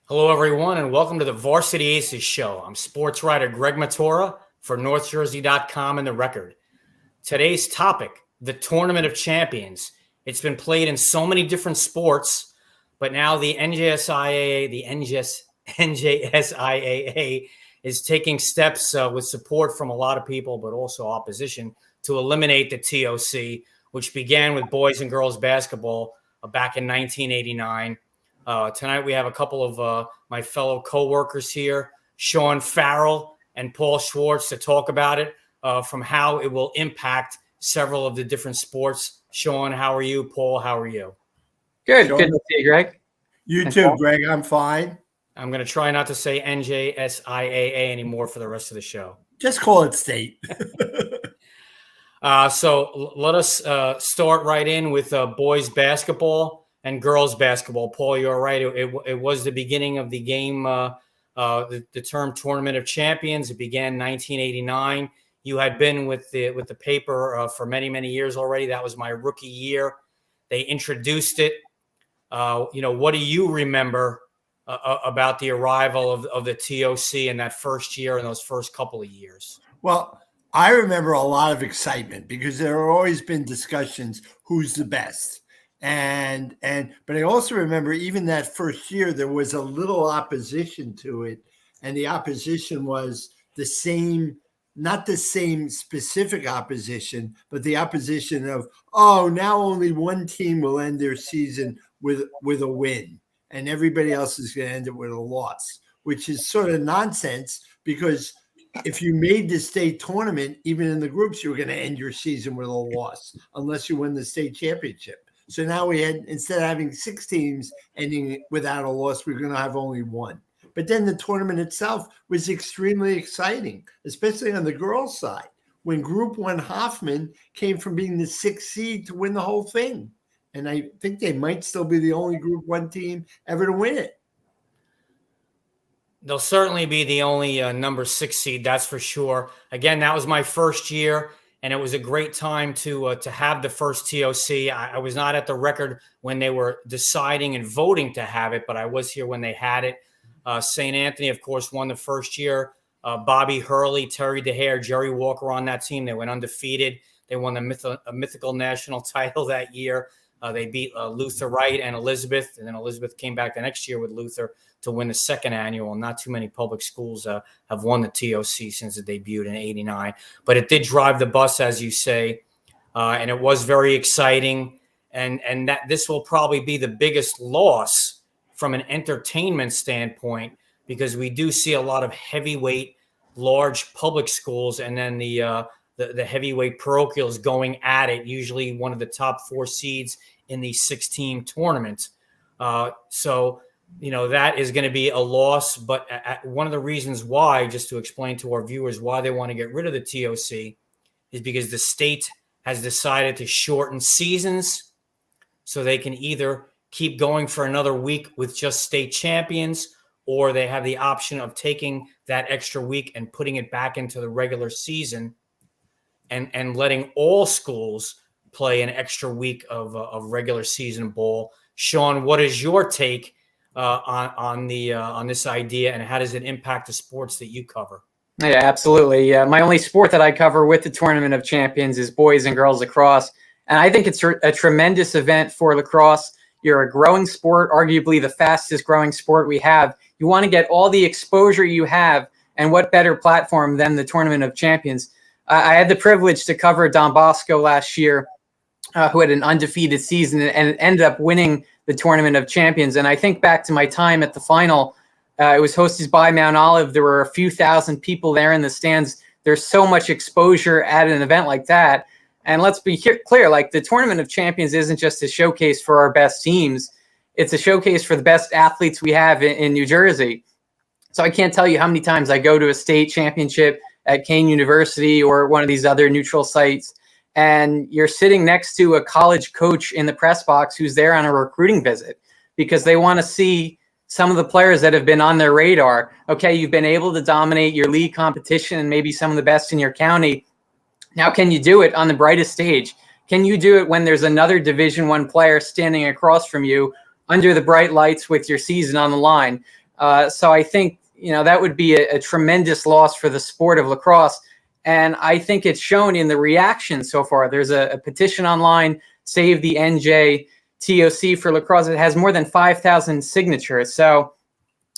Hello, everyone, and welcome to the Varsity Aces Show. I'm sports writer Greg Matora for NorthJersey.com and The Record. Today's topic, the Tournament of Champions. It's been played in so many different sports, but now the NJSIAA is taking steps with support from a lot of people, but also opposition, to eliminate the TOC, which began with boys and girls basketball back in 1989. Tonight we have a couple of my fellow co-workers here, Sean Farrell and Paul Schwartz, to talk about it from how it will impact several of the different sports. Sean, how are you? Paul, how are you? Good. Sean, good to see you, Greg. You and too, Paul. Greg. I'm fine. I'm going to try not to say NJSIAA anymore for the rest of the show. Just call it state. So let us start right in with boys basketball and girls basketball. Paul, you're right. It was the beginning of the game, the term Tournament of Champions. It began 1989. You had been with the paper for many, many years already. That was my rookie year. They introduced it. What do you remember about the arrival of the TOC in that first year and those first couple of years? Well, I remember a lot of excitement because there have always been discussions who's the best. But I also remember even that first year, there was a little opposition to it. And the opposition was the same, not the same specific opposition, but the opposition of, now only one team will end their season with a win. And everybody else is going to end it with a loss, which is sort of nonsense because if you made the state tournament, even in the groups, you were going to end your season with a loss unless you win the state championship. So now we had, instead of having 6 teams ending without a loss, we're going to have only 1. But then the tournament itself was extremely exciting, especially on the girls' side, when Group 1 Hoffman came from being the 6th seed to win the whole thing. And I think they might still be the only Group 1 team ever to win it. They'll certainly be the only number 6 seed, that's for sure. Again, that was my first year. And it was a great time to have the first TOC. I was not at the Record when they were deciding and voting to have it, but I was here when they had it. St. Anthony, of course, won the first year. Bobby Hurley, Terry DeHare, Jerry Walker on that team. They went undefeated. They won the mythical national title that year. They beat Luther Wright and Elizabeth, and then Elizabeth came back the next year with Luther to win the second annual. Not too many public schools have won the TOC since it debuted in '89, but it did drive the bus, as you say, and it was very exciting. And that this will probably be the biggest loss from an entertainment standpoint because we do see a lot of heavyweight, large public schools, and then the heavyweight parochials going at it, usually one of the top 4 seeds in the 6-team tournament. So that is going to be a loss. But one of the reasons why, just to explain to our viewers why they want to get rid of the TOC, is because the state has decided to shorten seasons so they can either keep going for another week with just state champions, or they have the option of taking that extra week and putting it back into the regular season and letting all schools play an extra week of regular season ball. Sean, what is your take on this idea, and how does it impact the sports that you cover? Yeah, absolutely. My only sport that I cover with the Tournament of Champions is boys and girls lacrosse, and I think it's a tremendous event for lacrosse. You're a growing sport, arguably the fastest growing sport we have. You want to get all the exposure you have, and what better platform than the Tournament of Champions? I had the privilege to cover Don Bosco last year, who had an undefeated season and ended up winning the Tournament of Champions. And I think back to my time at the final, it was hosted by Mount Olive. There were a few thousand people there in the stands. There's so much exposure at an event like that. And let's be clear, like the Tournament of Champions isn't just a showcase for our best teams. It's a showcase for the best athletes we have in New Jersey. So I can't tell you how many times I go to a state championship at Kane University or one of these other neutral sites, and you're sitting next to a college coach in the press box who's there on a recruiting visit because they want to see some of the players that have been on their radar. Okay, you've been able to dominate your league competition and maybe some of the best in your county. Now, can you do it on the brightest stage? Can you do it when there's another Division I player standing across from you under the bright lights with your season on the line? So I think, that would be a tremendous loss for the sport of lacrosse. And I think it's shown in the reaction so far. There's a petition online, Save the NJ TOC for lacrosse. It has more than 5,000 signatures. So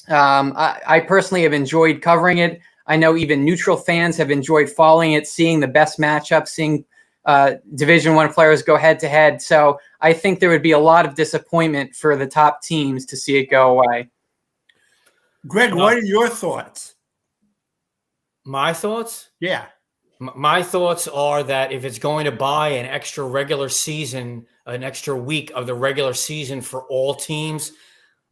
I personally have enjoyed covering it. I know even neutral fans have enjoyed following it, seeing the best matchups, seeing Division I players go head to head. So I think there would be a lot of disappointment for the top teams to see it go away. Greg, what are your thoughts? My thoughts? Yeah. My thoughts are that if it's going to buy an extra regular season, an extra week of the regular season for all teams,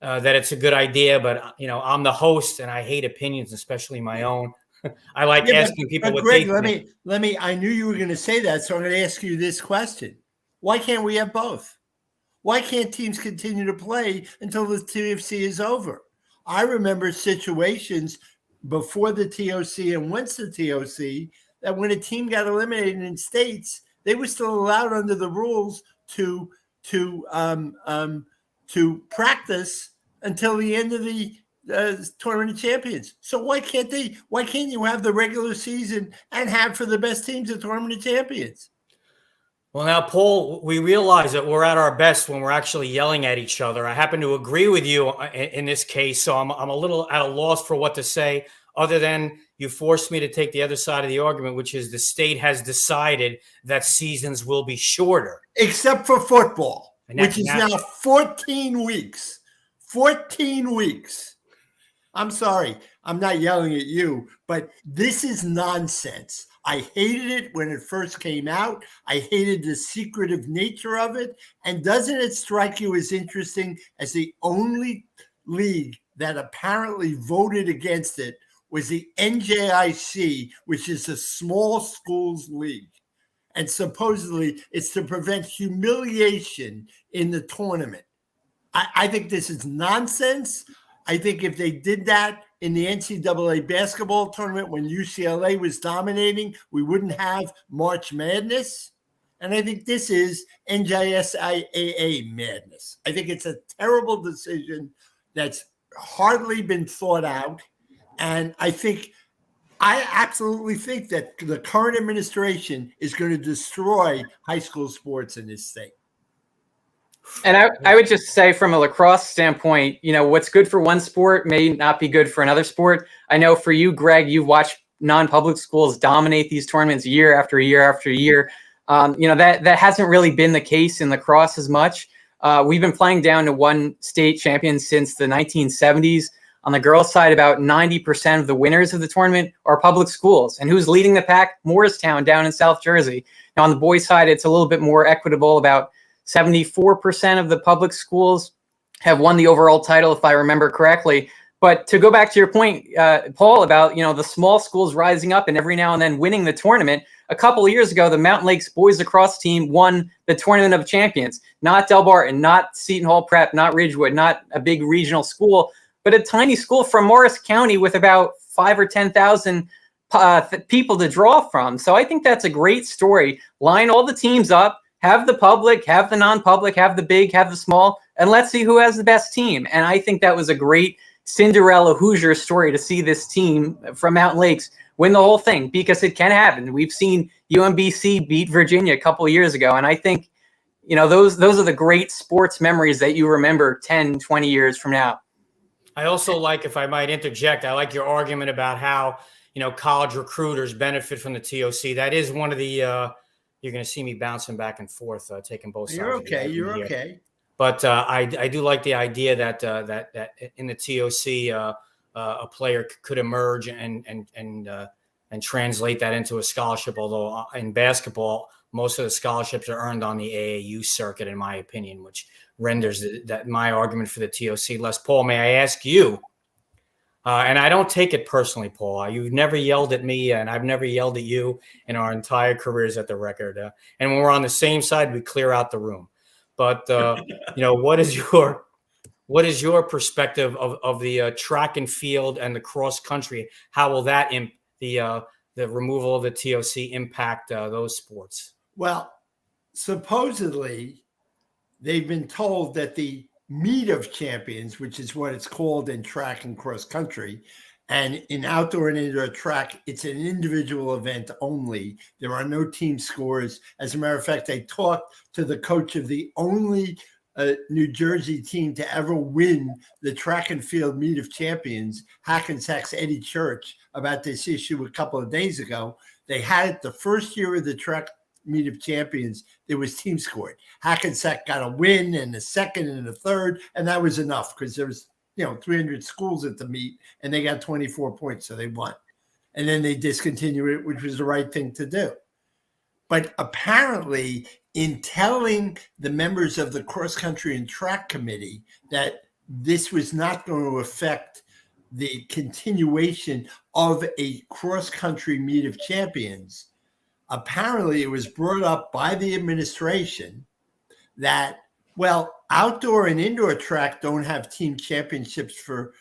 that it's a good idea. But, I'm the host and I hate opinions, especially my own. I like asking people what Greg, they think. let me, I knew you were going to say that, so I'm going to ask you this question. Why can't we have both? Why can't teams continue to play until the TFC is over? I remember situations before the TOC and once the TOC that when a team got eliminated in states, they were still allowed under the rules to practice until the end of the Tournament of Champions. So why can't you have the regular season and have for the best teams the Tournament of Champions? Well, now, Paul, we realize that we're at our best when we're actually yelling at each other. I happen to agree with you in this case, so I'm a little at a loss for what to say, other than you forced me to take the other side of the argument, which is the state has decided that seasons will be shorter. Except for football, which is now 14 weeks. 14 weeks. I'm sorry, I'm not yelling at you, but this is nonsense. I hated it when it first came out. I hated the secretive nature of it. And doesn't it strike you as interesting as the only league that apparently voted against it was the NJIC, which is a small schools league. And supposedly it's to prevent humiliation in the tournament. I think this is nonsense. I think if they did that in the NCAA basketball tournament when UCLA was dominating, we wouldn't have March Madness. And I think this is NJSIAA madness. I think it's a terrible decision that's hardly been thought out. And I absolutely think that the current administration is going to destroy high school sports in this state. And I would just say from a lacrosse standpoint, what's good for one sport may not be good for another sport. I know for you, Greg, you've watched non-public schools dominate these tournaments year after year after year. That hasn't really been the case in lacrosse as much. We've been playing down to one state champion since the 1970s. On the girls' side, about 90% of the winners of the tournament are public schools. And who's leading the pack? Morristown down in South Jersey. Now, on the boys' side, it's a little bit more equitable. About 74% of the public schools have won the overall title, if I remember correctly. But to go back to your point, Paul, about the small schools rising up and every now and then winning the tournament. A couple of years ago, the Mountain Lakes boys lacrosse team won the Tournament of Champions. Not Del Barton, not Seton Hall Prep, not Ridgewood, not a big regional school, but a tiny school from Morris County with about 5,000 or 10,000 people to draw from. So I think that's a great story. Line all the teams up. Have the public, have the non-public, have the big, have the small, and let's see who has the best team. And I think that was a great Cinderella Hoosier story to see this team from Mountain Lakes win the whole thing, because it can happen. We've seen UMBC beat Virginia a couple of years ago. And I think, those are the great sports memories that you remember 10, 20 years from now. I also like, if I might interject, I like your argument about how, college recruiters benefit from the TOC. That is one of the, you're going to see me bouncing back and forth, taking both sides. You're okay. You're okay. But I do like the idea that that in the TOC, a player could emerge and translate that into a scholarship. Although in basketball, most of the scholarships are earned on the AAU circuit, in my opinion, which renders that my argument for the TOC less. Paul, may I ask you? And I don't take it personally, Paul. You've never yelled at me, and I've never yelled at you in our entire careers at the record. And when we're on the same side, we clear out the room. But what is your perspective of the track and field and the cross country? How will that the removal of the TOC impact those sports? Well, supposedly they've been told that the meet of champions, which is what it's called in track and cross country. And in outdoor and indoor track, it's an individual event only. There are no team scores. As a matter of fact, I talked to the coach of the only New Jersey team to ever win the track and field meet of champions, Hackensack's Eddie Church, about this issue a couple of days ago. They had it the first year of the track meet of champions. There was team scored. Hackensack got a win and a second and a third, and that was enough because there was 300 schools at the meet, and they got 24 points, so they won. And then they discontinued it, which was the right thing to do. But apparently, in telling the members of the cross country and track committee that this was not going to affect the continuation of a cross country meet of champions, apparently it was brought up by the administration that, well, outdoor and indoor track don't have team championships for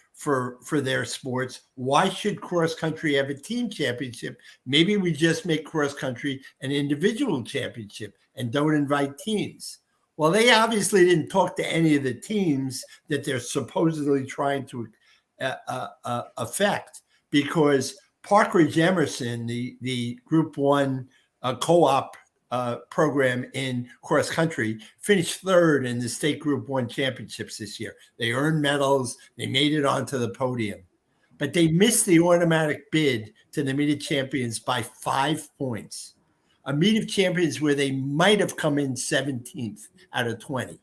their sports. Why should cross country have a team championship? Maybe we just make cross country an individual championship and don't invite teams. Well, they obviously didn't talk to any of the teams that they're supposedly trying to affect, because Park Ridge Emerson, the Group 1 co-op program in cross country, finished third in the state Group 1 championships this year. They earned medals. They made it onto the podium, but they missed the automatic bid to the meet of champions by 5 points. A meet of champions where they might have come in 17th out of 20.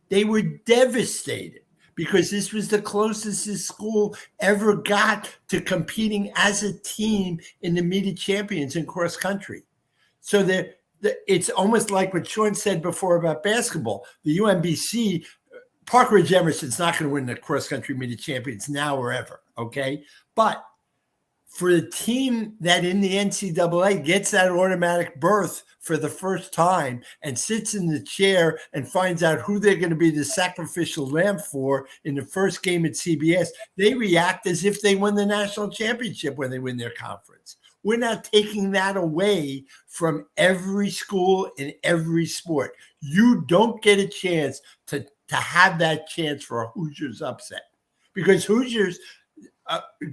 They were devastated because this was the closest this school ever got to competing as a team in the meet of champions in cross country. So it's almost like what Sean said before about basketball. The UMBC, Park Ridge Emerson's not going to win the cross country meet of champions now or ever, okay? But for the team that in the NCAA gets that automatic berth for the first time and sits in the chair and finds out who they're going to be the sacrificial lamb for in the first game at CBS, they react as if they won the national championship when they win their conference. We're not taking that away from every school in every sport. You don't get a chance to have that chance for a Hoosiers upset, because Hoosiers,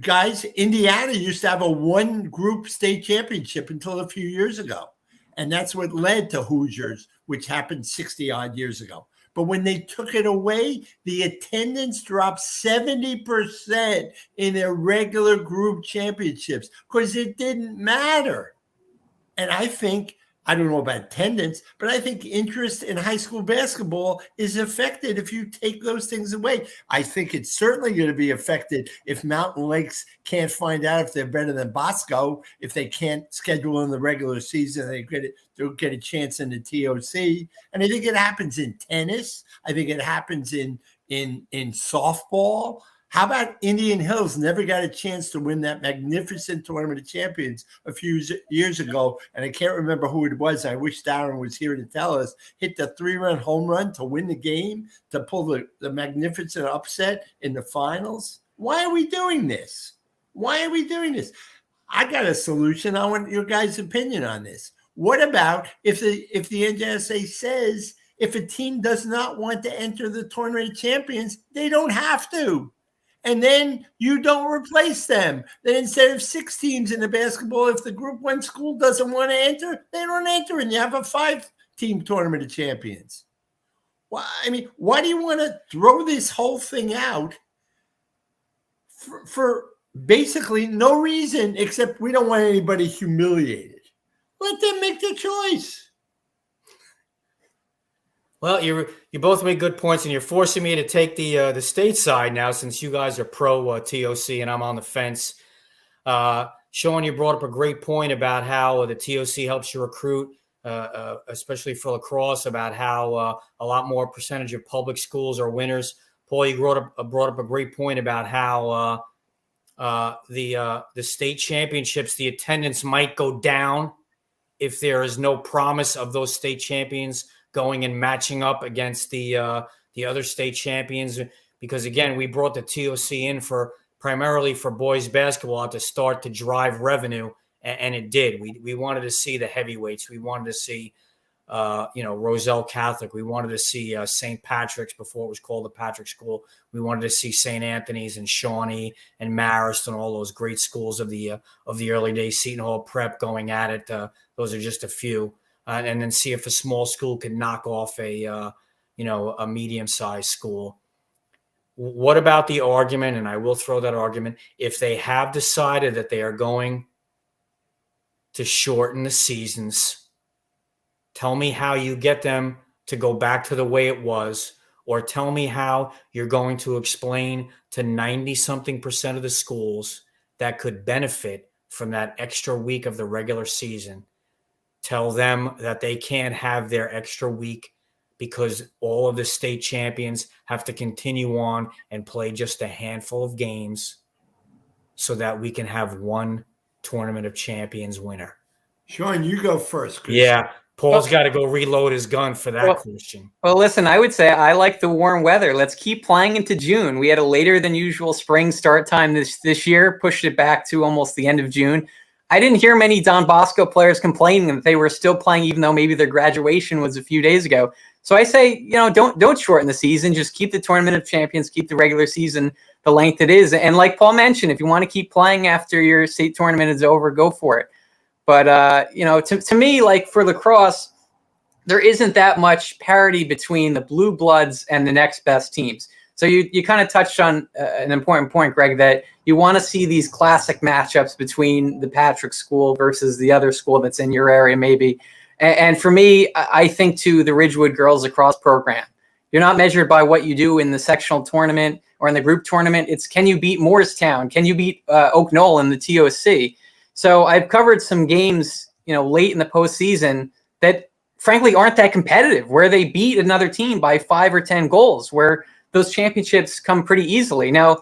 guys, Indiana used to have a one group state championship until a few years ago. And that's what led to Hoosiers, which happened 60 odd years ago. But when they took it away, the attendance dropped 70% in their regular group championships because it didn't matter. And I think, I don't know about attendance, but I think interest in high school basketball is affected if you take those things away. I think it's certainly going to be affected if Mountain Lakes can't find out if they're better than Bosco, if they can't schedule in the regular season, they'll get a chance in the TOC. And I think it happens in tennis. I think it happens in softball. How about Indian Hills never got a chance to win that magnificent Tournament of Champions a few years ago? And I can't remember who it was. I wish Darren was here to tell us. Hit the 3-run home run to win the game, to pull the magnificent upset in the finals. Why are we doing this? Why are we doing this? I got a solution. I want your guys' opinion on this. What about if the NJSA says if a team does not want to enter the Tournament of Champions, they don't have to? And then you don't replace them. Then instead of 6 teams in the basketball, if the Group 1 school doesn't want to enter, they don't enter, and you have a 5-team Tournament of Champions. Well, I mean, why do you want to throw this whole thing out for basically no reason except we don't want anybody humiliated? Let them make the choice. Well, you both made good points, and you're forcing me to take the state side now, since you guys are pro TOC and I'm on the fence. Sean, you brought up a great point about how the TOC helps you recruit, especially for lacrosse, about how a lot more percentage of public schools are winners. Paul, you brought up a great point about how the state championships, the attendance might go down if there is no promise of those state champions going and matching up against the other state champions, because again, we brought the TOC in primarily for boys basketball to start to drive revenue, and it did. We wanted to see the heavyweights. We wanted to see Roselle Catholic. We wanted to see St. Patrick's before it was called the Patrick School. We wanted to see St. Anthony's and Shawnee and Marist and all those great schools of the early days. Seton Hall Prep going at it. Those are just a few, and then see if a small school could knock off a medium-sized school. What about the argument? And I will throw that argument. If they have decided that they are going to shorten the seasons, tell me how you get them to go back to the way it was, or tell me how you're going to explain to 90-something% of the schools that could benefit from that extra week of the regular season. Tell them that they can't have their extra week because all of the state champions have to continue on and play just a handful of games so that we can have one Tournament of Champions winner. Sean, you go first. Yeah, Paul's got to go reload his gun for that question. Well, listen, I would say I like the warm weather. Let's keep playing into June. We had a later than usual spring start time this year, pushed it back to almost the end of June. I didn't hear many Don Bosco players complaining that they were still playing, even though maybe their graduation was a few days ago. So I say, don't shorten the season. Just keep the Tournament of Champions, keep the regular season the length it is. And like Paul mentioned, if you want to keep playing after your state tournament is over, go for it. But, to me, like for lacrosse, there isn't that much parity between the blue bloods and the next best teams. So you kind of touched on an important point, Greg, that you want to see these classic matchups between the Patrick School versus the other school that's in your area, maybe. And for me, I think to the Ridgewood Girls Lacrosse program. You're not measured by what you do in the sectional tournament or in the group tournament. It's can you beat Morristown? Can you beat Oak Knoll in the TOC? So I've covered some games, late in the postseason that frankly aren't that competitive, where they beat another team by 5 or 10 goals, where those championships come pretty easily. Now,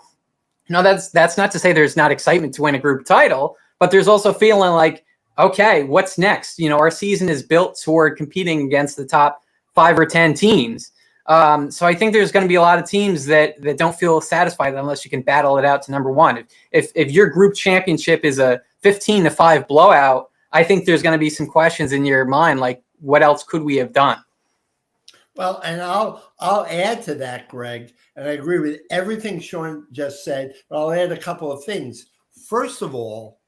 that's not to say there's not excitement to win a group title, but there's also feeling like, okay, what's next? Our season is built toward competing against the top 5 or 10 teams. So I think there's going to be a lot of teams that don't feel satisfied unless you can battle it out to number one. If your group championship is a 15-5 blowout, I think there's going to be some questions in your mind, like what else could we have done? Well, and I'll add to that, Greg, and I agree with everything Sean just said, but I'll add a couple of things. First of all,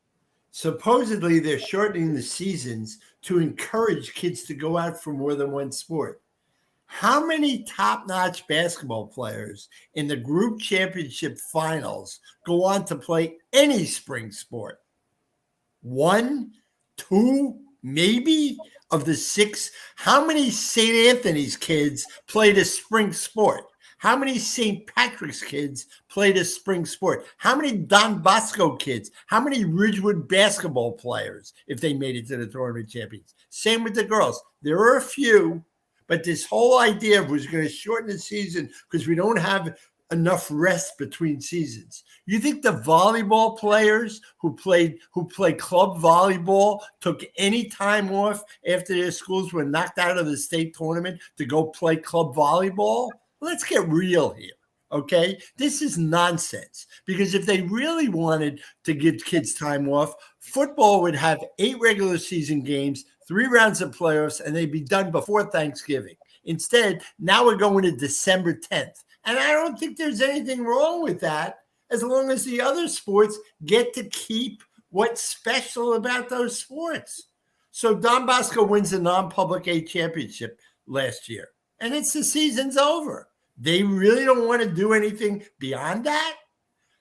supposedly they're shortening the seasons to encourage kids to go out for more than one sport. How many top-notch basketball players in the group championship finals go on to play any spring sport? 1, 2, maybe of the 6. How many St. Anthony's kids played a spring sport? How many St. Patrick's kids played a spring sport? How many Don Bosco kids? How many Ridgewood basketball players, if they made it to the tournament champions? Same with the girls. There are a few, but this whole idea of was going to shorten the season because we don't have enough rest between seasons. You think the volleyball players who play club volleyball took any time off after their schools were knocked out of the state tournament to go play club volleyball? Let's get real here, okay? This is nonsense because if they really wanted to give kids time off, football would have 8 regular season games, 3 rounds of playoffs, and they'd be done before Thanksgiving. Instead, now we're going to December 10th. And I don't think there's anything wrong with that as long as the other sports get to keep what's special about those sports. So Don Bosco wins the non-public A championship last year, and it's the season's over. They really don't want to do anything beyond that?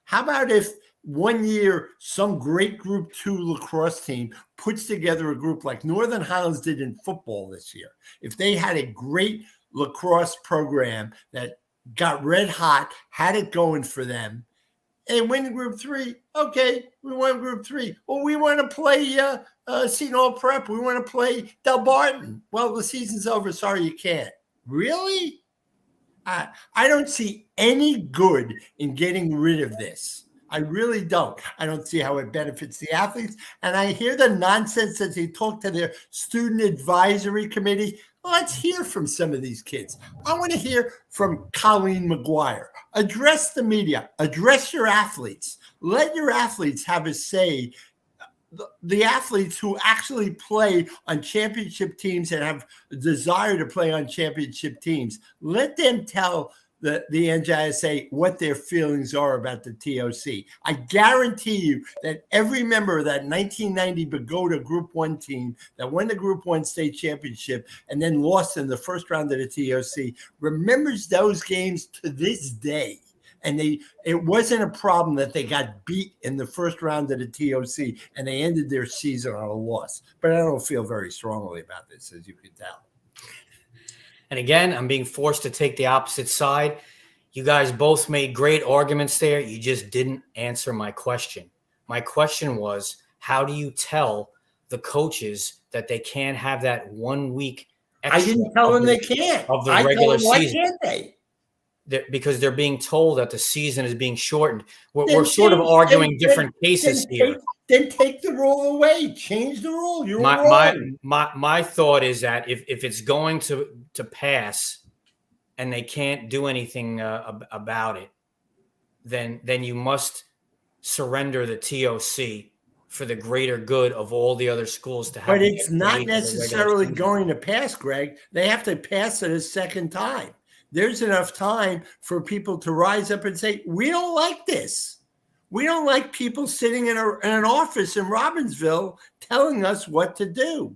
How about if one year some great Group 2 lacrosse team puts together a group like Northern Highlands did in football this year? If they had a great lacrosse program that got red hot, had it going for them, and win Group 3. Okay, we won Group 3. Well, we want to play Seton Hall Prep. We want to play Del Barton. Well, the season's over. Sorry, you can't. Really? I don't see any good in getting rid of this. I really don't. I don't see how it benefits the athletes. And I hear the nonsense that they talk to their student advisory committee. Let's hear from some of these kids. I want to hear from Colleen McGuire. Address the media. Address your athletes. Let your athletes have a say the athletes who actually play on championship teams and have a desire to play on championship teams. Let them tell the NJSA what their feelings are about the TOC. I guarantee you that every member of that 1990 Bogota Group 1 team that won the Group 1 state championship and then lost in the first round of the TOC remembers those games to this day. And it wasn't a problem that they got beat in the first round of the TOC and they ended their season on a loss. But I don't feel very strongly about this, as you can tell. And again, I'm being forced to take the opposite side. You guys both made great arguments there. You just didn't answer my question. My question was, how do you tell the coaches that they can't have that 1 week extra? I didn't tell them they can't. Of the I regular told them, why season. can't they? Because they're being told that the season is being shortened. We're sort of arguing different cases here. Then take the rule away. Change the rule. You're wrong. My thought is that if it's going to pass and they can't do anything about it, then you must surrender the TOC for the greater good of all the other schools to have. But it's not necessarily going to pass, Greg. They have to pass it a second time. There's enough time for people to rise up and say, we don't like this. We don't like people sitting in an office in Robbinsville telling us what to do.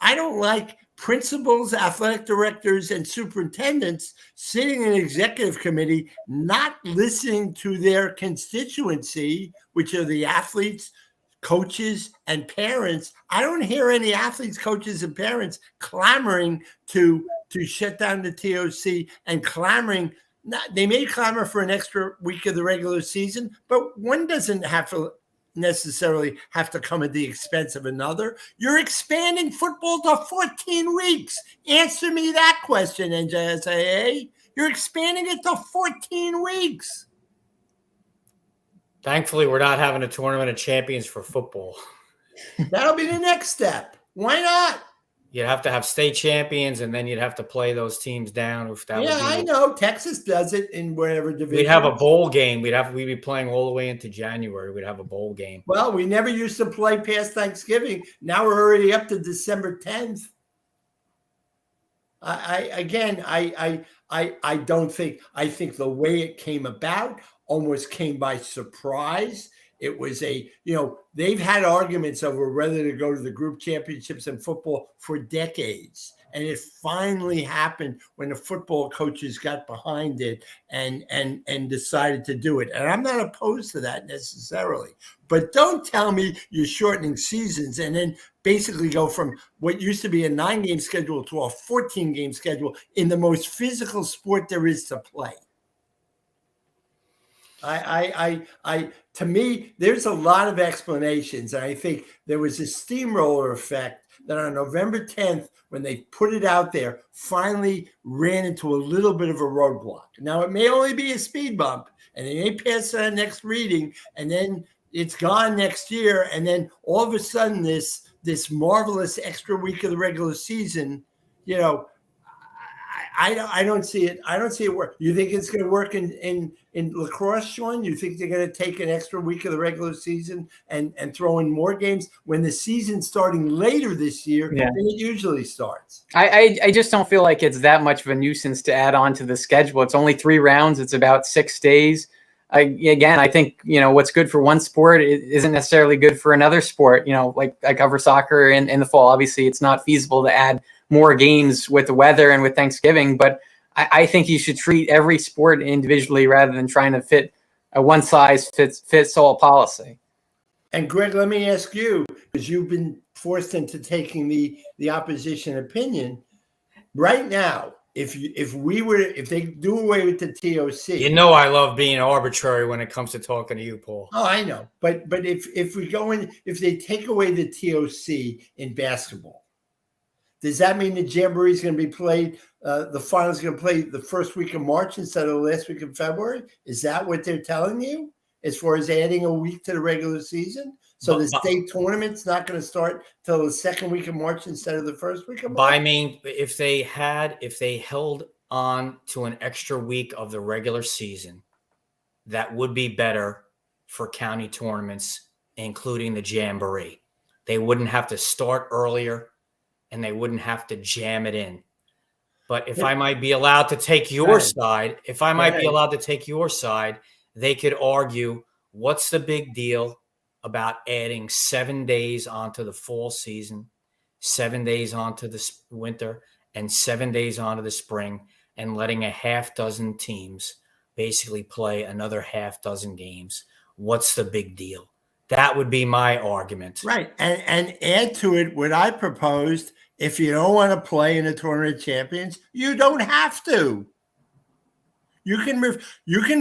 I don't like principals, athletic directors, and superintendents sitting in an executive committee not listening to their constituency, which are the athletes, coaches, and parents. I don't hear any athletes, coaches, and parents clamoring to shut down the TOC and clamoring. They may clamor for an extra week of the regular season, but one doesn't have to necessarily have to come at the expense of another. You're expanding football to 14 weeks. Answer me that question, NJSAA. You're expanding it to 14 weeks. Thankfully, we're not having a tournament of champions for football. That'll be the next step. Why not? You'd have to have state champions, and then you'd have to play those teams down. I know. Texas does it in whatever division. We'd have a bowl game. We'd be playing all the way into January. We'd have a bowl game. Well, we never used to play past Thanksgiving. Now we're already up to December 10th. I don't think. I think the way it came about almost came by surprise. It was they've had arguments over whether to go to the group championships in football for decades. And it finally happened when the football coaches got behind it and decided to do it. And I'm not opposed to that necessarily. But don't tell me you're shortening seasons and then basically go from what used to be a 9-game schedule to a 14-game schedule in the most physical sport there is to play. To me, there's a lot of explanations. And I think there was a steamroller effect that on November 10th, when they put it out there, finally ran into a little bit of a roadblock. Now, it may only be a speed bump, and they may pass that next reading, and then it's gone next year. And then all of a sudden, this marvelous extra week of the regular season, I don't see it. I don't see it work. You think it's going to work in lacrosse, Sean? You think they're going to take an extra week of the regular season and throw in more games when the season's starting later this year than it usually starts? I just don't feel like it's that much of a nuisance to add on to the schedule. It's only 3 rounds. It's about 6 days. I think, what's good for one sport isn't necessarily good for another sport. Like I cover soccer in the fall. Obviously, it's not feasible to add more games with the weather and with Thanksgiving, but I think you should treat every sport individually rather than trying to fit a one-size-fits-all policy. And Greg, let me ask you, because you've been forced into taking the opposition opinion right now. If they do away with the TOC, I love being arbitrary when it comes to talking to you, Paul. Oh, I know, but if they take away the TOC in basketball, does that mean the Jamboree is going to be played? The final is going to play the first week of March instead of the last week of February? Is that what they're telling you as far as adding a week to the regular season? So the state tournament's not going to start till the second week of March instead of the first week of March? I mean, if they held on to an extra week of the regular season, that would be better for county tournaments, including the Jamboree. they wouldn't have to start earlier and they wouldn't have to jam it in. But if I might be allowed to take your side, they could argue, what's the big deal about adding 7 days onto the fall season, 7 days onto the winter, and 7 days onto the spring, and letting a half dozen teams basically play another half dozen games? What's the big deal? That would be my argument. Right. And add to it what I proposed. If you don't want to play in the Tournament of Champions, you don't have to. You can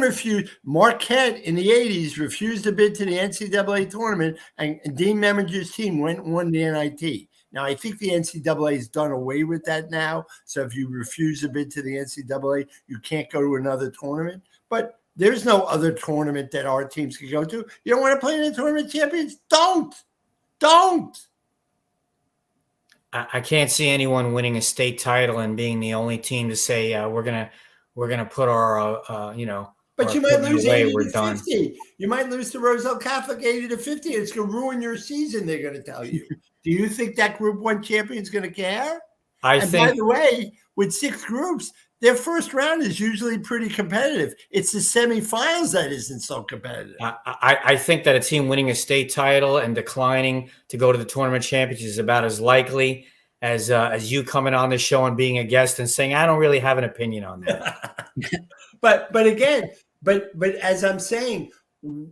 refuse. Marquette in the 80s refused to bid to the NCAA tournament, and Dean Meminger's team won the NIT. Now, I think the NCAA has done away with that now. So if you refuse to bid to the NCAA, you can't go to another tournament. But there's no other tournament that our teams can go to. You don't want to play in the Tournament of Champions? Don't. I can't see anyone winning a state title and being the only team to say we're gonna put our But our you might lose away, 80 we're to done. 50. You might lose to Roselle Catholic 80 to 50. It's going to ruin your season, they're going to tell you. Do you think that Group 1 champion is going to care? By the way, with 6 groups, their first round is usually pretty competitive. It's the semifinals that isn't so competitive. I think that a team winning a state title and declining to go to the tournament championship is about as likely as you coming on the show and being a guest and saying, I don't really have an opinion on that. But as I'm saying,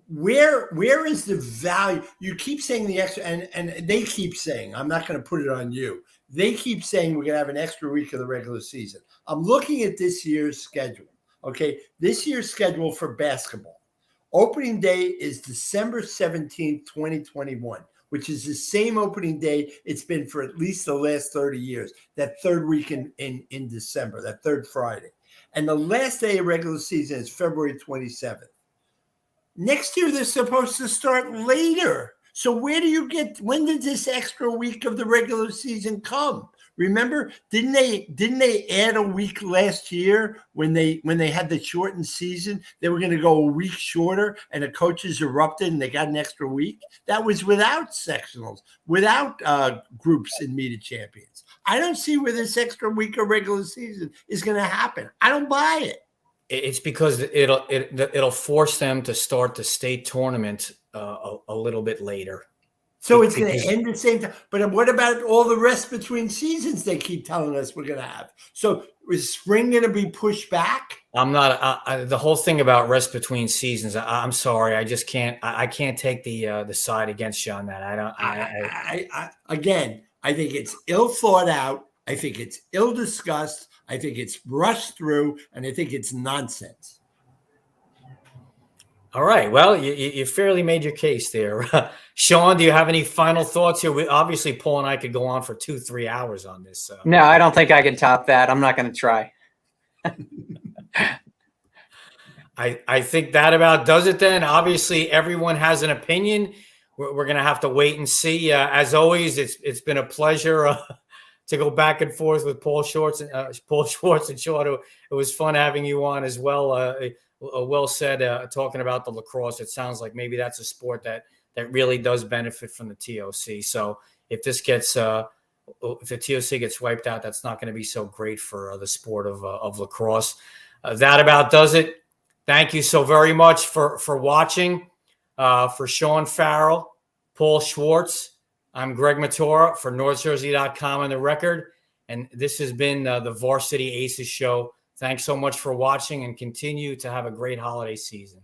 where is the value? You keep saying the extra, and they keep saying, I'm not going to put it on you. They keep saying we're going to have an extra week of the regular season. I'm looking at this year's schedule. Okay, this year's schedule for basketball. Opening day is December 17th, 2021, which is the same opening day it's been for at least the last 30 years, that third week in December, that third Friday. And the last day of regular season is February 27th. Next year, they're supposed to start later. So when did this extra week of the regular season come? Remember, didn't they add a week last year when they had the shortened season? They were going to go a week shorter, and the coaches erupted, and they got an extra week. That was without sectionals, without groups in Meet of Champions. I don't see where this extra week of regular season is going to happen. I don't buy it. It's because it'll force them to start the state tournament a little bit later. So it's going to end the same time. But what about all the rest between seasons they keep telling us we're going to have? So is spring going to be pushed back? I'm not the whole thing about rest between seasons. I'm sorry, I just can't. I can't take the side against you on that. Again, I think it's ill thought out. I think it's ill discussed. I think it's rushed through, and I think it's nonsense. All right. Well, you fairly made your case there. Sean, do you have any final thoughts here? Obviously, Paul and I could go on for 2-3 hours on this. So. No, I don't think I can top that. I'm not going to try. I think that about does it then. Obviously, everyone has an opinion. We're going to have to wait and see. As always, it's been a pleasure to go back and forth with Paul Schwartz and Sean. It was fun having you on as well. Well said, talking about the lacrosse. It sounds like maybe that's a sport that really does benefit from the TOC. So if this gets if the TOC gets wiped out, that's not going to be so great for the sport of lacrosse. That about does it. Thank you so very much for watching. For Sean Farrell, Paul Schwartz, I'm Greg Matora for NorthJersey.com and The Record. And this has been the Varsity Aces Show. Thanks so much for watching, and continue to have a great holiday season.